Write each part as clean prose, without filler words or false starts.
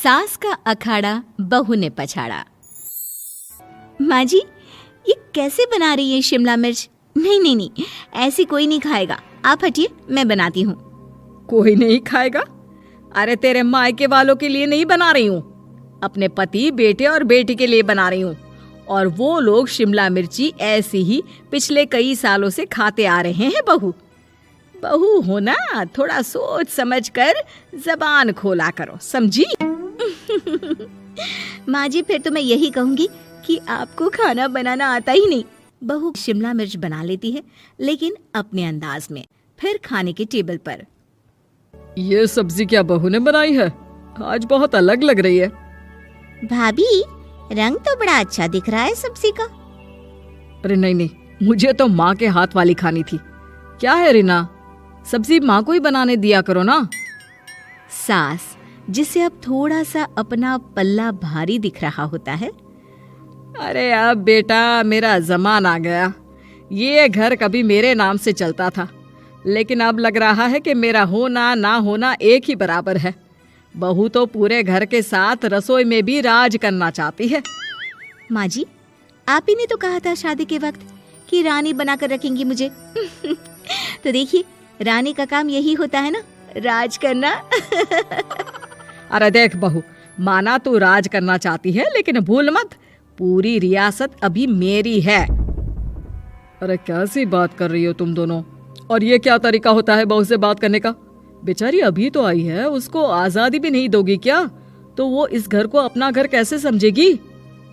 सास का अखाड़ा बहू ने पछाड़ा। माँ जी, ये कैसे बना रही है शिमला मिर्च? नहीं नहीं नहीं, ऐसी कोई नहीं खाएगा, आप हटिए, मैं बनाती हूँ। कोई नहीं खाएगा? अरे तेरे मायके वालों के लिए नहीं बना रही हूँ, अपने पति, बेटे और बेटी के लिए बना रही हूँ। और वो लोग शिमला मिर्ची ऐसी ही पिछले कई सालों से खाते आ रहे हैं। बहू बहू हो ना, थोड़ा सोच समझ कर जबान खोला करो, समझी? माँ जी, फिर तो मैं यही कहूँगी कि आपको खाना बनाना आता ही नहीं। बहू शिमला मिर्च बना लेती है, लेकिन अपने अंदाज में। फिर खाने के टेबल पर, ये सब्जी क्या बहू ने बनाई है? आज बहुत अलग लग रही है। भाभी, रंग तो बड़ा अच्छा दिख रहा है सब्जी का। अरे नहीं नहीं, मुझे तो माँ के हाथ वाली खानी थी। क्या है रीना, सब्जी माँ को ही बनाने दिया करो ना। सास, जिसे अब थोड़ा सा अपना पल्ला भारी दिख रहा होता है। अरे अब बेटा मेरा जमाना आ गया। ये घर कभी मेरे नाम से चलता था, लेकिन अब लग रहा है कि मेरा होना ना होना एक ही बराबर है। बहू तो पूरे घर के साथ रसोई में भी राज करना चाहती है। माँ जी, आप ही ने तो कहा था शादी के वक्त कि रानी बनाकर रखेंगी मुझे। तो देखिए, रानी का काम यही होता है ना, राज करना। अरे देख बहू, माना तू राज करना चाहती है, लेकिन भूल मत, पूरी रियासत अभी मेरी है। अरे कैसी बात कर रही हो तुम दोनों? और ये क्या तरीका होता है बहू से बात करने का? बेचारी अभी तो आई है, उसको आजादी भी नहीं दोगी क्या? तो वो इस घर को अपना घर कैसे समझेगी?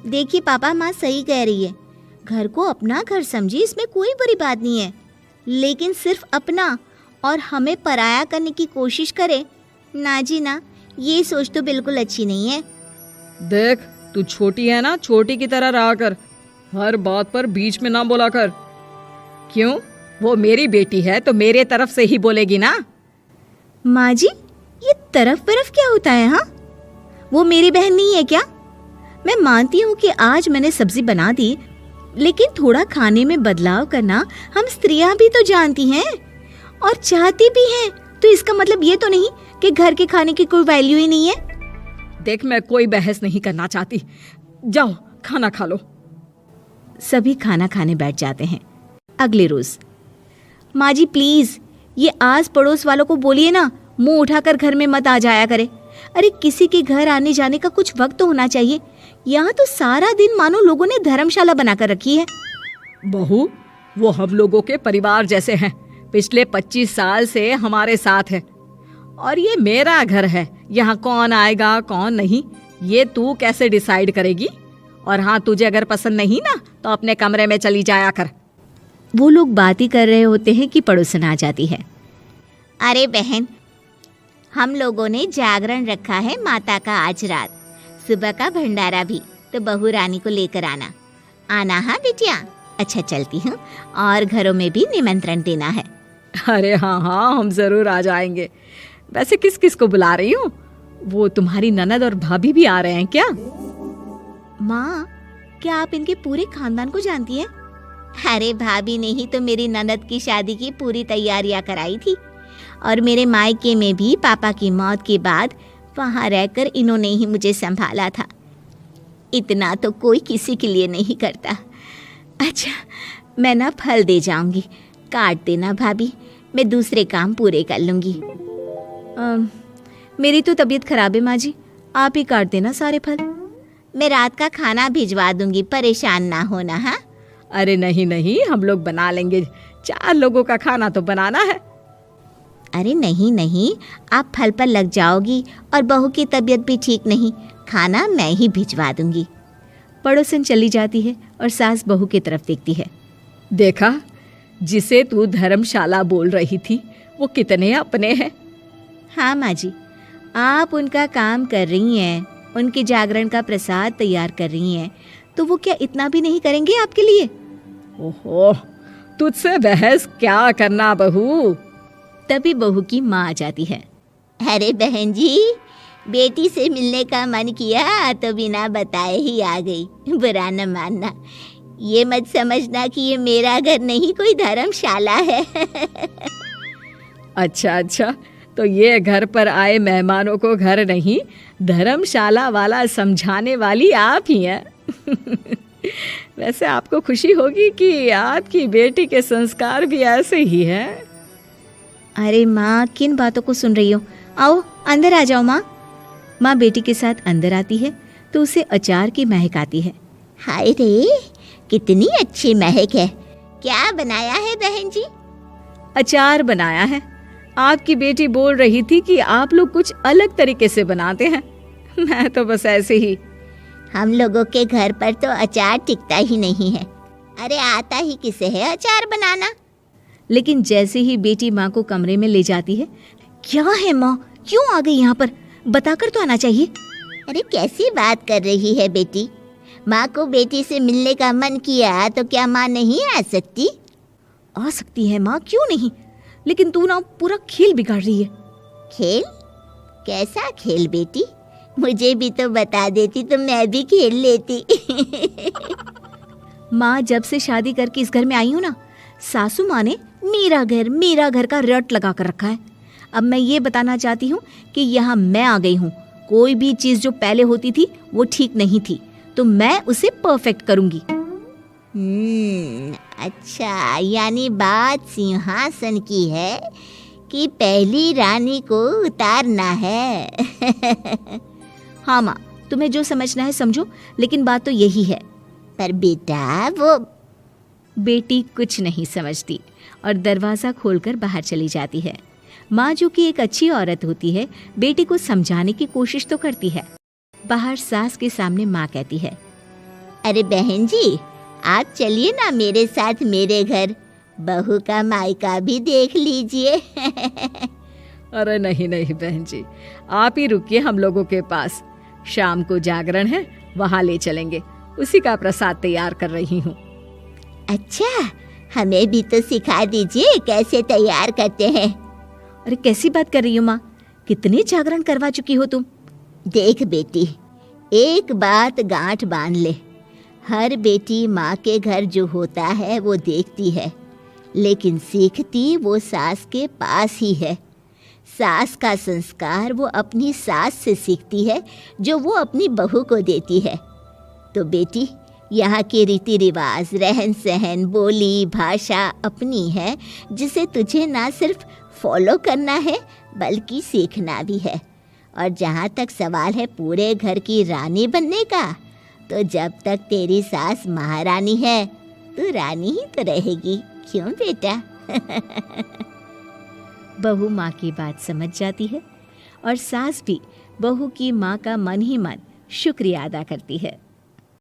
देखिए पापा, माँ सही कह रही है। घर को अपना घर समझी, इसमें कोई बुरी बात नहीं है, लेकिन सिर्फ अपना और हमें पराया करने की कोशिश करे ना जी ना, ये सोच तो बिल्कुल अच्छी नहीं है। देख, तू छोटी है ना, छोटी की तरह रहा कर, हर बात पर बीच में ना बोला कर। क्यों? वो मेरी बेटी है तो मेरे तरफ से ही बोलेगी ना। माँ जी, ये तरफ क्या होता है? हाँ, वो मेरी बहन नहीं है क्या? मैं मानती हूँ कि आज मैंने सब्जी बना दी, लेकिन थोड़ा खाने में बदलाव करना हम स्त्रियां भी तो जानती हैं और चाहती भी हैं। तो इसका मतलब ये तो नहीं कि घर के खाने की कोई वैल्यू ही नहीं है। देख, मैं कोई बहस नहीं करना चाहती, जाओ खाना खा लो। सभी खाना खाने बैठ जाते हैं। अगले रोज, माँ जी प्लीज, ये आस पड़ोस वालों को बोलिए ना, मुंह उठाकर घर में मत आ जाया करे। अरे किसी के घर आने जाने का कुछ वक्त तो होना चाहिए। यहाँ तो सारा दिन मानो लोगों ने धर्मशाला बनाकर रखी है। बहू, वो हम लोगों के परिवार जैसे हैं, पिछले 25 साल से हमारे साथ है, और ये मेरा घर है। यहाँ कौन आएगा कौन नहीं, ये तू कैसे डिसाइड करेगी? और हाँ, तुझे अगर पसंद नहीं ना, तो अपने कमरे में चली जाया कर। वो लोग बात ही कर रहे होते हैं कि पड़ोसन आ जाती है। अरे बहन, हम लोगों ने जागरण रखा है माता का आज रात, सुबह का भंडारा भी, तो बहू रानी को लेकर आना। आना हाँ बिटिया? अच्छा चलती हूँ, और घरों में भी निमंत्रण देना है। अरे हाँ हाँ, हम जरूर आ जाएंगे। वैसे किस किस को बुला रही हूँ? वो तुम्हारी ननद और भाभी भी आ रहे हैं क्या? माँ, क्या आप इनके पूरे खानदान को जानती हैं? अरे भाभी ने ही तो मेरी ननद की शादी की पूरी तैयारियां कराई थी, और मेरे मायके में भी पापा की मौत के बाद वहाँ रहकर इन्होंने ही मुझे संभाला था। इतना तो कोई किसी के लिए नहीं करता। अच्छा, मैं ना फल दे जाऊंगी, काट देना भाभी, मैं दूसरे काम पूरे कर लूंगी। मेरी तो तबीयत खराब है माँ जी, आप ही काट देना सारे फल। मैं रात का खाना भिजवा दूंगी, परेशान ना होना। हाँ? अरे नहीं नहीं, हम लोग बना लेंगे, 4 लोगों का खाना तो बनाना है। अरे नहीं नहीं, आप फल पर लग जाओगी, और बहू की तबीयत भी ठीक नहीं, खाना मैं ही भिजवा दूंगी। पड़ोसन चली जाती है और सास बहू की तरफ देखती है। देखा, जिसे तू धर्मशाला बोल रही थी, वो कितने अपने हैं। हाँ माँ जी, आप उनका काम कर रही हैं, उनके जागरण का प्रसाद तैयार कर रही हैं, तो वो क्या इतना भी नहीं करेंगे आपके लिए? ओहो, तुझसे बहस क्या करना बहू। तभी बहू की माँ आ जाती है। अरे बहन जी, बेटी से मिलने का मन किया तो बिना बताए ही आ गई, बुरा न मानना। ये मत समझना कि ये मेरा घर नहीं, कोई धर्मशाला है। अच्छा अच्छा, तो ये घर पर आए मेहमानों को घर नहीं धर्मशाला वाला समझाने वाली आप ही हैं। वैसे आपको खुशी होगी कि आपकी बेटी के संस्कार भी ऐसे ही हैं। अरे माँ, किन बातों को सुन रही हो? आओ अंदर आ जाओ माँ। माँ बेटी के साथ अंदर आती है तो उसे अचार की महक आती है। हाय रे, कितनी अच्छी महक है। क्या बनाया है बहन जी? अचार बनाया है। आपकी बेटी बोल रही थी कि आप लोग कुछ अलग तरीके से बनाते हैं। मैं तो बस ऐसे ही। हम लोगों के घर पर तो अचार टिकता ही नहीं है। अरे आता ही किसे है अचार बनाना? लेकिन जैसे ही बेटी माँ को कमरे में ले जाती है, क्या है माँ, क्यों आ गई यहाँ पर? बताकर तो आना चाहिए। अरे कैसी बात कर रही है बेटी? माँ को बेटी से मिलने का मन किया तो क्या माँ नहीं आ सकती? आ सकती है माँ, क्यों नहीं, लेकिन तू ना पूरा खेल बिगाड़ रही है। खेल? कैसा खेल बेटी? मुझे भी तो बता देती तो मैं भी खेल लेती। माँ, जब से शादी करके इस घर में आई हूँ ना, सासू माँ ने मेरा घर का रट लगा कर रखा है। अब मैं ये बताना चाहती हूँ कि यहाँ मैं आ गई हूँ। कोई भी चीज़ जो पहले होती थी वो ठीक नहीं थी, तो मैं उसे परफेक्ट करूँगी। अच्छा, यानी बात सिंहासन की है कि पहली रानी को उतारना है। हाँ माँ, तुम्हें जो समझना है समझो, लेकिन बात तो यही है। पर बेटा वो... बेटी कुछ नहीं समझती और दरवाज़ा खोलकर बाहर चली जाती है। माँ, जो कि एक अच्छी औरत होती है, बेटी को समझाने की कोशिश तो करती है। बाहर सास के सामने माँ कहती है, अरे बहन जी, आप चलिए ना मेरे साथ मेरे घर, बहू का मायका भी देख लीजिए। अरे नहीं नहीं बहन जी, आप ही रुकिए हम लोगों के पास। शाम को जागरण है, वहाँ ले चलेंगे। उसी का प्रसाद तैयार कर रही हूँ। अच्छा, हमें भी तो सिखा दीजिए कैसे तैयार करते हैं। अरे कैसी बात कर रही हो माँ, कितने जागरण करवा चुकी हो तुम? देख बेटी, एक बात गांठ बांध ले, हर बेटी माँ के घर जो होता है वो देखती है, लेकिन सीखती वो सास के पास ही है। सास का संस्कार वो अपनी सास से सीखती है, जो वो अपनी बहू को देती है। तो बेटी, यहाँ के रीति रिवाज, रहन सहन, बोली भाषा अपनी है, जिसे तुझे ना सिर्फ फॉलो करना है बल्कि सीखना भी है। और जहाँ तक सवाल है पूरे घर की रानी बनने का, तो जब तक तेरी सास महारानी है, तू रानी ही तो रहेगी। क्यों बेटा? बहू माँ की बात समझ जाती है और सास भी बहू की माँ का मन ही मन शुक्रिया अदा करती है।